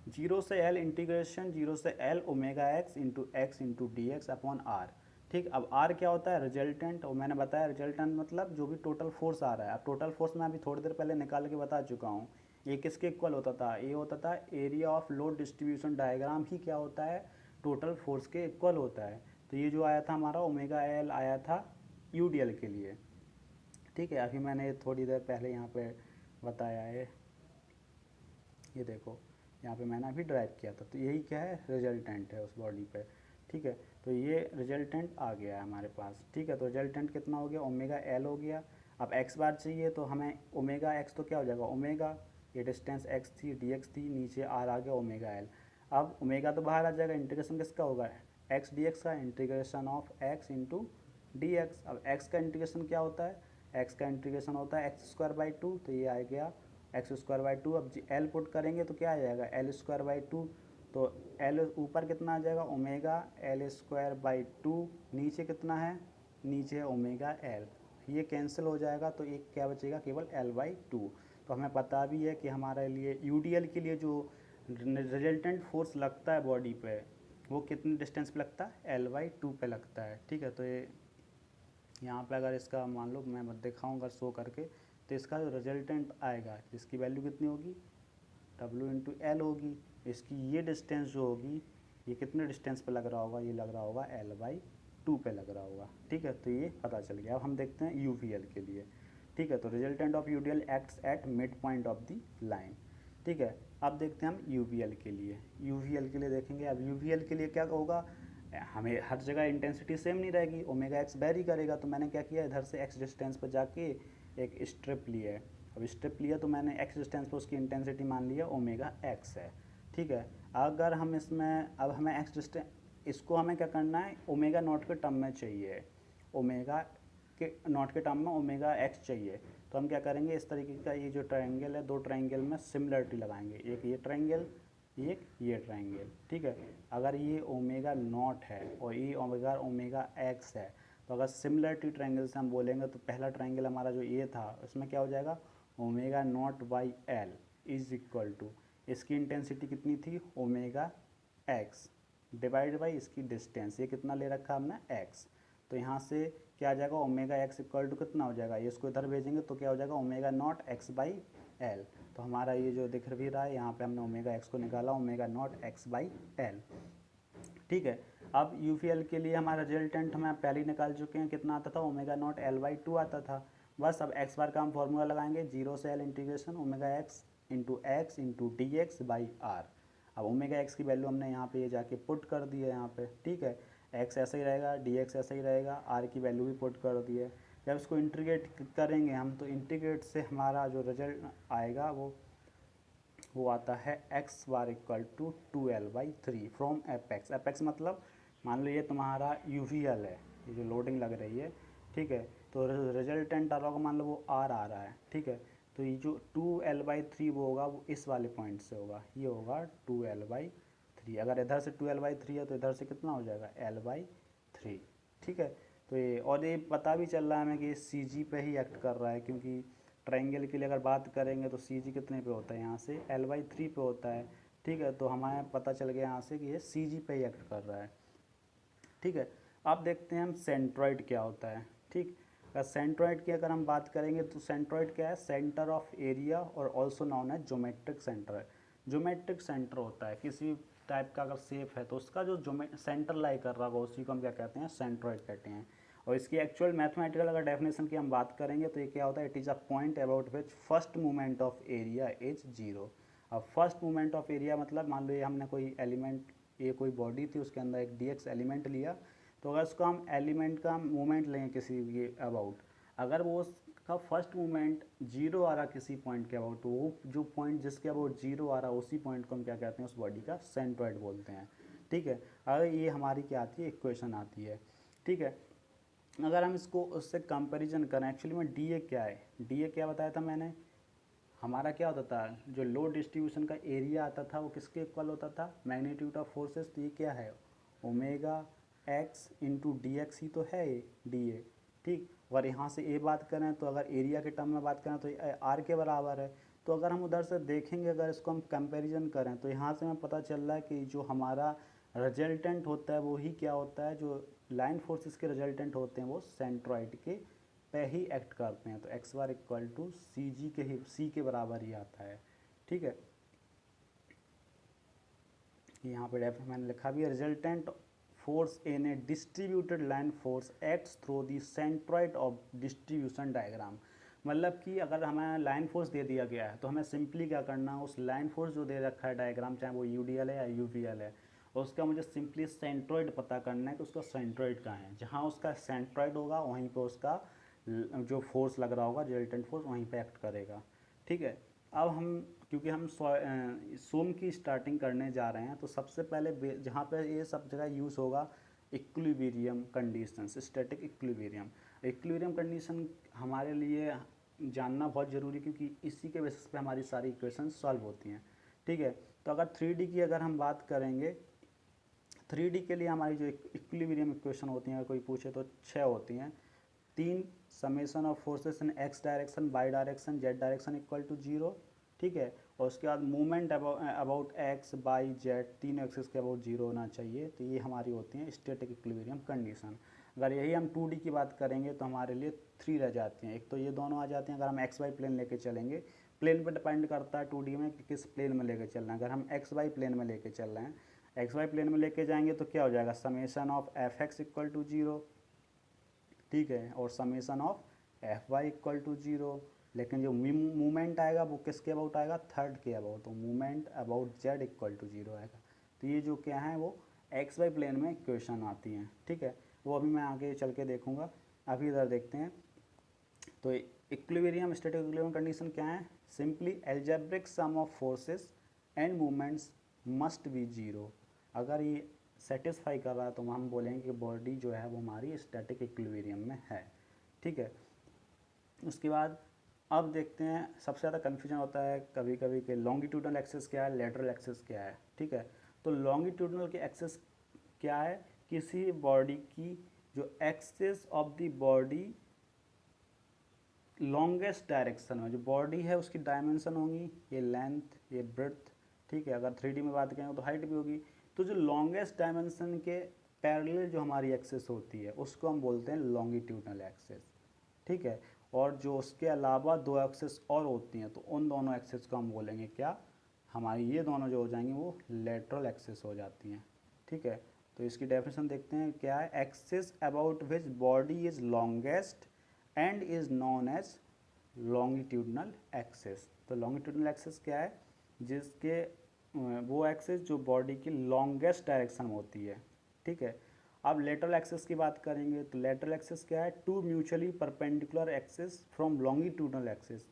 zero से एल इंटीग्रेशन जीरो से L omega x into D X upon R. ठीक, अब आर क्या होता है, रिजल्टेंट, और मैंने बताया रिजल्टेंट मतलब जो भी टोटल फोर्स आ रहा है। अब टोटल फोर्स मैं अभी थोड़ी देर पहले निकाल के बता चुका हूँ, ये किसके इक्वल होता था, ये होता था area of load distribution diagram ही क्या होता है, टोटल फोर्स के इक्वल होता है। तो ये जो आया था हमारा ओमेगा एल आया था यूडीएल के लिए। ठीक है, अभी मैंने थोड़ी देर पहले यहाँ पे बताया है, ये देखो यहाँ पे मैंने अभी ड्राइव किया था, तो यही क्या है, रिजल्टेंट है उस बॉडी पे। ठीक ठीक है। तो ये रिजल्टेंट आ गया है हमारे पास, ठीक है। तो रिजल्टेंट कितना हो गया, ओमेगा एल हो गया। अब एक्स बार चाहिए तो हमें ओमेगा एक्स तो क्या हो जाएगा, ओमेगा, ये डिस्टेंस एक्स थी, डी एक्स थी, नीचे आर आ गया ओमेगा एल। अब ओमेगा तो बाहर आ जाएगा, इंटीग्रेशन किसका होगा, एक्स डी एक्स का, integration of x into D x. अब एक्स का इंटीग्रेशन क्या होता है, एक्स का इंटीग्रेशन होता है एक्स स्क्वायर बाई टू, तो ये आ गया एक्स स्क्वायर बाई टू। अब एल पुट करेंगे तो क्या आ जाएगा, एल स्क्वायर बाई टू, तो एल ऊपर कितना आ जाएगा, omega L square by two, नीचे कितना है, नीचे है ओमेगा एल, ये कैंसिल हो जाएगा, तो एक क्या बचेगा, केवल एल बाई टू। तो हमें पता भी है कि हमारे लिए यूडीएल के लिए जो रिजल्टेंट फोर्स लगता है बॉडी पे, वो कितने डिस्टेंस पे लगता है, एल बाई टू पे लगता है, ठीक है। तो ये यहाँ पे अगर इसका मान लो मैं दिखाऊँ अगर शो करके, तो इसका जो रिजल्टेंट आएगा जिसकी वैल्यू कितनी होगी, W इंटू एल होगी। इसकी ये डिस्टेंस जो होगी, ये कितने डिस्टेंस पे लग रहा होगा, ये लग रहा होगा एल बाई टू पे लग रहा होगा, ठीक है। तो ये पता चल गया। अब हम देखते हैं यूवीएल के लिए, ठीक है। तो resultant of UDL acts at mid point of the line, ठीक है। अब देखते हैं हम यूवीएल के लिए, यूवीएल के लिए देखेंगे। अब यूवीएल के लिए क्या होगा, हमें हर जगह इंटेंसिटी सेम नहीं रहेगी, ओमेगा एक्स वेरी करेगा। तो मैंने क्या किया, इधर से एक्स डिस्टेंस पर जाके एक स्ट्रिप लिया है। अब स्ट्रिप लिया तो मैंने एक्स डिस्टेंस पर उसकी इंटेंसिटी मान लिया ओमेगा एक्स है, ठीक है। अगर हम इसमें, अब हमें एक्स डिस्टेंस, इसको हमें क्या करना है, ओमेगा नॉट के टर्म में चाहिए, ओमेगा के नॉट के टर्म में ओमेगा एक्स चाहिए। तो हम क्या करेंगे, इस तरीके का ये जो ट्रायंगल है, दो ट्रायंगल में सिमिलरिटी लगाएंगे, एक ये ट्रायंगल, एक ये ट्रायंगल, ठीक है। अगर ये ओमेगा नॉट है और ये ओमेगा एक्स है, तो अगर सिमिलरिटी ट्रायंगल से हम बोलेंगे तो पहला ट्रायंगल हमारा जो ये था उसमें क्या हो जाएगा, omega not by L is equal to, इसकी इंटेंसिटी कितनी थी, ओमेगा एक्स डिवाइड बाई इसकी डिस्टेंस, ये कितना ले रखा हमने एक्स। तो यहाँ से क्या आ जाएगा, ओमेगा एक्स इक्वल टू कितना हो जाएगा, ये इसको इधर भेजेंगे तो क्या हो जाएगा, omega not x by L. तो हमारा ये जो दिख भी रहा है, यहाँ पे हमने ओमेगा एक्स को निकाला, omega naught x by L, ठीक है। अब यूवीएल के लिए हमारा रिजल्टेंट हमें पहले ही निकाल चुके हैं, कितना आता था, omega naught L by two आता था। बस अब एक्स बार का हम फॉर्मूला लगाएंगे, जीरो से L integration omega x into D X by R. अब ओमेगा एक्स की वैल्यू हमने यहाँ पे ये जाके पुट कर दी है यहाँ पे, ठीक है। एक्स ऐसा ही रहेगा, डी एक्स ऐसा ही रहेगा, आर की वैल्यू भी पुट कर दी है। जब इसको इंटीग्रेट करेंगे हम, तो इंटीग्रेट से हमारा जो रिजल्ट आएगा वो आता है X bar equal to 2l/3 from apex. Apex मतलब मान लो ये तुम्हारा यूवीएल है, ये जो लोडिंग लग रही है, ठीक है। तो रिजल्टेंट आ रहा होगा, मान लो वो आर आ रहा है, ठीक है। तो ये जो 2l/3 वो होगा, वो इस वाले पॉइंट से होगा, ये होगा 2l/3। अगर इधर से 2l/3 है तो इधर से कितना हो जाएगा, l/3, ठीक है। तो ये, और ये पता भी चल रहा है हमें कि सी जी पे ही एक्ट कर रहा है, क्योंकि ट्रायंगल के लिए अगर बात करेंगे तो सी जी कितने पे होता है, यहाँ से l/3 पे होता है, ठीक है। तो हमें पता चल गया यहाँ से कि ये सी जी पे ही एक्ट कर रहा है, ठीक है। अब देखते हैं हम सेंट्रॉइड क्या होता है, ठीक। अगर सेंट्रॉइड की अगर हम बात करेंगे तो सेंट्रॉइड क्या है, सेंटर ऑफ एरिया और ऑल्सो नॉन है ज्योमेट्रिक सेंटर है। ज्योमेट्रिक सेंटर होता है किसी टाइप का अगर शेप है तो उसका जो सेंटर लाई कर रहा होगा उसी को हम क्या कहते हैं, सेंट्रॉइड कहते हैं। और इसकी एक्चुअल मैथमेटिकल अगर डेफिनेशन की हम बात करेंगे तो ये क्या होता है, it is a point about which first movement of area is zero. अब फर्स्ट मूवमेंट ऑफ एरिया मतलब मान लो ये हमने कोई एलिमेंट, ये कोई बॉडी थी, उसके अंदर एक dx एलिमेंट लिया, तो अगर उसको हम एलिमेंट का मूवमेंट लें किसी ये अबाउट, अगर वो उसका फर्स्ट मूवमेंट जीरो आ रहा किसी पॉइंट के अबाउट, तो वो जो पॉइंट जिसके अबाउट जीरो आ रहा उसी पॉइंट को हम क्या कहते हैं, उस बॉडी का सेंट्रॉइड बोलते हैं, ठीक है। अगर ये हमारी क्या आती है, इक्वेशन आती है, ठीक है। अगर हम इसको उससे कंपैरिजन करें, एक्चुअली में डी ए क्या है, डी ए क्या बताया था मैंने, हमारा क्या होता था, जो लोड डिस्ट्रीब्यूशन का एरिया आता था वो किसके इक्वल होता था, मैग्नीट्यूड ऑफ फोर्सेस। तो ये क्या है, omega x into D x ही तो है ये डी ए, ठीक। और यहाँ से ए बात करें तो अगर एरिया के टर्म में बात करें तो आर के बराबर है। तो अगर हम उधर से देखेंगे, अगर इसको हम कंपैरिजन करें तो यहाँ से हमें पता चल रहा है कि जो हमारा रिजल्टेंट होता है वो ही क्या होता है, जो लाइन फोर्सेस के रिजल्टेंट होते हैं वो सेंट्रॉइड के पे ही एक्ट करते हैं। तो एक्स बार इक्वल टू सी जी के ही, सी के बराबर ही आता है, ठीक है। यहाँ पे मैंने लिखा भी है, resultant force in A distributed line force acts through the centroid of distribution diagram. मतलब कि अगर हमें लाइन फोर्स दे दिया गया है तो हमें सिंपली क्या करना है, उस लाइन फोर्स जो दे रखा है डायग्राम, चाहे वो यूडीएल है या यूवीएल है, और उसका मुझे सिंपली सेंट्रॉइड पता करना है कि उसका सेंट्रॉइड कहाँ है। जहाँ उसका सेंट्रॉइड होगा वहीं पे उसका जो फोर्स लग रहा होगा रिजल्टेंट फोर्स वहीं पे एक्ट करेगा। ठीक है, अब हम क्योंकि हम सोम की स्टार्टिंग करने जा रहे हैं तो सबसे पहले जहाँ पे ये सब जगह यूज़ होगा equilibrium conditions, static equilibrium. Equilibrium condition हमारे लिए जानना बहुत ज़रूरी है क्योंकि इसी के बेसिस पे हमारी सारी इक्वेशन सॉल्व होती हैं। ठीक है, तो अगर 3D की अगर हम बात करेंगे, 3D के लिए हमारी जो इक्विलिब्रियम इक्वेशन होती हैं, अगर कोई पूछे तो 6 होती हैं। 3 summation of forces in X direction, Y direction, Z direction equal to 0। ठीक है, और उसके बाद movement about X Y Z तीनों एक्सिस के अबाउट 0 होना चाहिए। तो ये हमारी होती हैं स्टैटिक इक्विलिब्रियम कंडीशन। अगर यही हम 2D की बात करेंगे तो हमारे लिए 3 रह जाती हैं। एक तो ये दोनों आ जाती हैं अगर हम एक्स वाई प्लेन लेके चलेंगे, प्लेन पर डिपेंड करता है 2D में कि किस प्लेन में लेके चलना है। अगर हम एक्स वाई प्लेन में लेके चल रहे हैं, एक्स वाई प्लेन में लेके जाएंगे तो क्या हो जाएगा, summation of F X equal to 0। ठीक है, और summation of F Y equal to 0। लेकिन जो मूवमेंट आएगा वो किसके अबाउट आएगा, थर्ड के अबाउट, तो movement about Z equal to 0 आएगा। तो ये जो क्या है वो एक्स वाई प्लेन में इक्वेशन आती हैं। ठीक है, वो अभी मैं आगे चल के देखूँगा। अभी इधर देखते हैं। तो इक्विलिब्रियम स्टैटिक इक्विलिब्रियम कंडीशन क्या है, simply algebraic sum of forces and movements must be 0। अगर ये सेटिस्फाई कर रहा है तो हम बोलेंगे कि बॉडी जो है वो हमारी स्टैटिक इक्विलिब्रियम में है। ठीक है, उसके बाद अब देखते हैं, सबसे ज़्यादा कन्फ्यूजन होता है कभी कभी कि लॉन्गिट्यूडनल एक्सिस क्या है, लेटरल एक्सिस क्या है। ठीक है, तो लॉन्गिट्यूडनल की एक्सिस क्या है, किसी बॉडी की जो axis of the body longest direction में, जो बॉडी है उसकी डायमेंशन होंगी, ये लेंथ, ये ब्रेड्थ। ठीक है, अगर 3D में बात करें तो हाइट भी होगी। तो जो लॉन्गेस्ट डायमेंशन के पैरेलल जो हमारी एक्सिस होती है उसको हम बोलते हैं लॉन्गिट्यूडनल एक्सिस। ठीक है, और जो उसके अलावा 2 एक्सिस और होती हैं तो उन दोनों एक्सिस को हम बोलेंगे क्या, हमारी ये दोनों जो हो जाएंगी वो लेटरल एक्सिस हो जाती हैं। ठीक है, तो इसकी डेफिनेशन देखते हैं क्या है, axis about which body is longest and is known as longitudinal axis. तो लॉन्गिट्यूडनल एक्सिस क्या है, जिसके वो एक्सिस जो बॉडी की लॉन्गेस्ट डायरेक्शन में होती है। ठीक है, अब लेटरल एक्सिस की बात करेंगे तो लेटरल एक्सिस क्या है, two mutually perpendicular axis from longitudinal axis.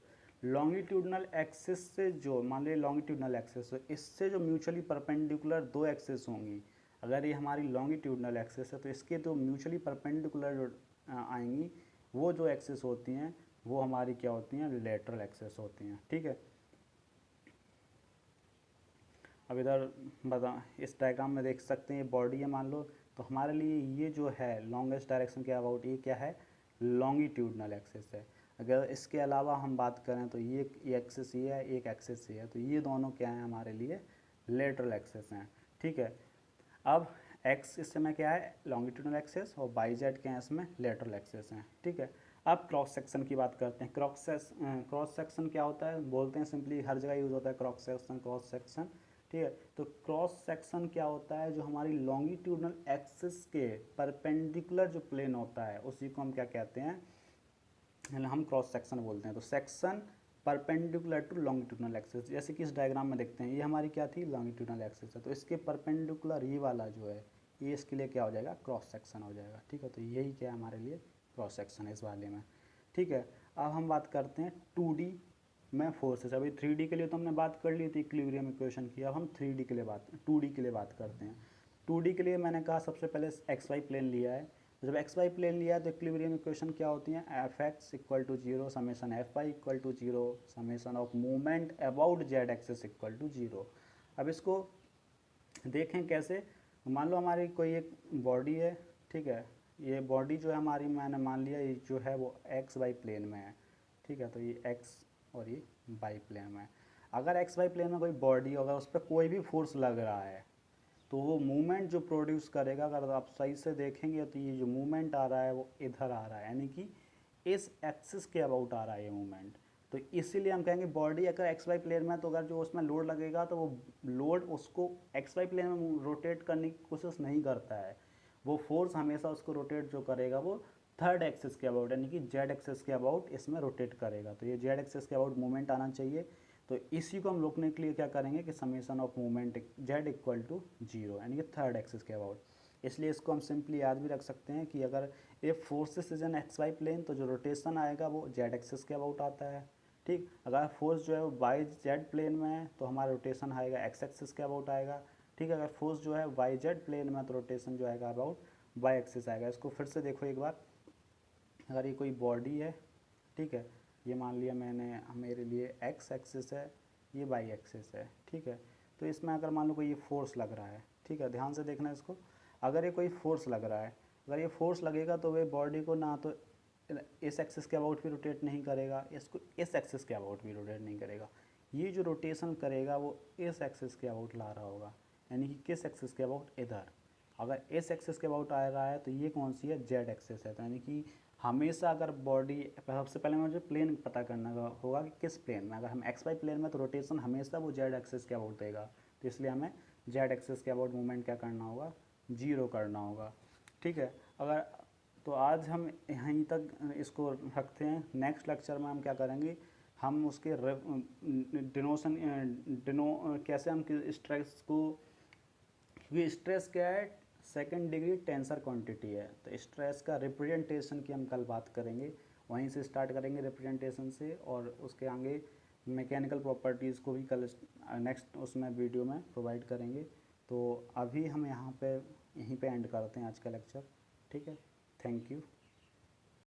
Longitudinal axis से जो, मान लीजिए लॉन्गिट्यूडनल एक्सिस, तो इससे जो म्यूचुअली परपेंडिकुलर 2 एक्सिस होंगी, अगर ये हमारी लॉन्गिट्यूडनल एक्सिस है तो इसके तो म्यूचुअली परपेंडिकुलर जो आएंगी वो जो एक्सिस होती हैं वो हमारी क्या होती हैं, लेटरल एक्सिस होती हैं। ठीक है, अब इधर बता, इस डायग्राम में देख सकते हैं ये बॉडी है मान लो, तो हमारे लिए ये जो है लॉन्गेस्ट डायरेक्शन के अबाउट ये क्या है, लॉन्गिट्यूडनल एक्सिस है। अगर इसके अलावा हम बात करें तो ये एक्सिस ये है, एक एक्सिस ये है, तो ये दोनों क्या हैं हमारे लिए लेटरल एक्सिस हैं। ठीक है, अब एक्स इस समय क्या है, लॉन्गिट्यूडनल एक्सिस, और बाई जेड क्या है इसमें लेटरल एक्सिस हैं। ठीक है, अब क्रॉस सेक्शन की बात करते हैं। क्रॉस सेक्शन क्या होता है, बोलते हैं सिंपली, हर जगह यूज़ होता है क्रॉस सेक्शन, क्रॉस सेक्शन। ठीक है, तो क्रॉस सेक्शन क्या होता है, जो हमारी लॉन्गिट्यूडनल एक्सिस के परपेंडिकुलर जो प्लेन होता है उसी को हम क्या कहते हैं, हम क्रॉस सेक्शन बोलते हैं। तो section perpendicular to longitudinal axis, जैसे कि इस डायग्राम में देखते हैं ये हमारी क्या थी, लॉन्गिट्यूडनल एक्सिस है, तो इसके परपेंडिकुलर ये वाला जो है ये इसके लिए क्या हो जाएगा, क्रॉस सेक्शन हो जाएगा। ठीक है, तो यही क्या है हमारे लिए क्रॉस सेक्शन है इस वाले में। ठीक है, अब हम बात करते हैं 2D में फोर्सेस। अभी 3D के लिए तो हमने बात कर ली थी इक्विलिब्रियम इक्वेशन की, अब हम 3D के लिए 2D के लिए बात करते हैं। 2D के लिए मैंने कहा सबसे पहले एक्स वाई प्लेन लिया है, तो जब एक्स वाई प्लेन लिया है तो इक्विलिब्रियम इक्वेशन क्या होती हैं, F X equal to 0 summation F Y equal to 0 summation of movement about Z axis equal to 0। अब इसको देखें कैसे, मान लो हमारी कोई एक बॉडी है। ठीक है, ये बॉडी जो है हमारी, मैंने मान लिया ये जो है वो एक्स वाई प्लेन में है। ठीक है, तो ये एक्स और ये वाई प्लेन में है। अगर एक्स वाई प्लेन में कोई बॉडी, अगर उस पर कोई भी फोर्स लग रहा है तो वो मूवमेंट जो प्रोड्यूस करेगा, अगर आप सही से देखेंगे तो ये जो मूवमेंट आ रहा है वो इधर आ रहा है, यानी कि इस एक्सिस के अबाउट आ रहा है ये मूवमेंट। तो इसीलिए हम कहेंगे बॉडी अगर एक्स वाई प्लेन में है तो अगर जो उसमें लोड लगेगा तो वो लोड उसको एक्स वाई प्लेन में रोटेट करने की कोशिश नहीं करता है, वो फोर्स हमेशा उसको रोटेट जो करेगा वो थर्ड एक्सिस के अबाउट, यानी कि जेड एक्सिस के अबाउट इसमें रोटेट करेगा। तो ये जेड एक्सिस के अबाउट मूवमेंट आना चाहिए। तो इसी को हम रोकने के लिए क्या करेंगे कि summation of movement z equal to 0, यानी कि थर्ड एक्सिस के अबाउट। इसलिए इसको हम सिंपली याद भी रख सकते हैं कि अगर if forces is in X Y plane, तो जो रोटेशन आएगा वो जेड एक्सिस के अबाउट आता है। ठीक, अगर फोर्स जो है वो वाई जेड प्लेन में है तो हमारा रोटेशन आएगा एक्स एक्सिस के अबाउट आएगा। ठीक है, अगर फोर्स जो है वाई जेड प्लेन में तो रोटेशन जो आएगा अबाउट वाई एक्सिस आएगा। इसको फिर से देखो एक बार, अगर ये कोई बॉडी है, ठीक है, ये मान लिया मैंने मेरे लिए एक्स एक्सिस है, ये वाई एक्सिस है। ठीक है, तो इसमें अगर मान लो कोई ये फोर्स लग रहा है, ठीक है, ध्यान से देखना इसको, अगर ये कोई फोर्स लग रहा है, अगर ये फोर्स लगेगा तो वे बॉडी को ना तो इस एक्सिस के अबाउट भी रोटेट नहीं करेगा, इसको इस एक्सिस के अबाउट भी रोटेट नहीं करेगा। ये जो रोटेशन करेगा वो इस एक्सिस के अबाउट ला रहा होगा, यानी कि किस एक्सिस के अबाउट, इधर। अगर इस एक्सिस के अबाउट आ रहा है तो ये कौन सी है, जेड एक्सिस है। तो यानी कि हमेशा अगर बॉडी, सबसे पहले मुझे प्लेन पता करना होगा कि किस प्लेन में, अगर हम एक्स वाई प्लेन में तो रोटेशन हमेशा वो जेड एक्सिस के अबाउट देगा, तो इसलिए हमें जेड एक्सिस के अबाउट मूवमेंट क्या करना होगा, 0 करना होगा। ठीक है, अगर तो आज हम यहीं तक इसको रखते हैं। नेक्स्ट लेक्चर में हम क्या करेंगे, हम उसके डिनोशन कैसे हम स्ट्रेस को, क्योंकि स्ट्रेस क्या है, सेकंड डिग्री टेंसर क्वांटिटी है, तो स्ट्रेस का रिप्रेजेंटेशन की हम कल बात करेंगे। वहीं से स्टार्ट करेंगे रिप्रेजेंटेशन से, और उसके आगे मैकेनिकल प्रॉपर्टीज़ को भी कल नेक्स्ट उसमें वीडियो में प्रोवाइड करेंगे। तो अभी हम यहाँ पे यहीं पे एंड करते हैं आज का लेक्चर। ठीक है, थैंक यू।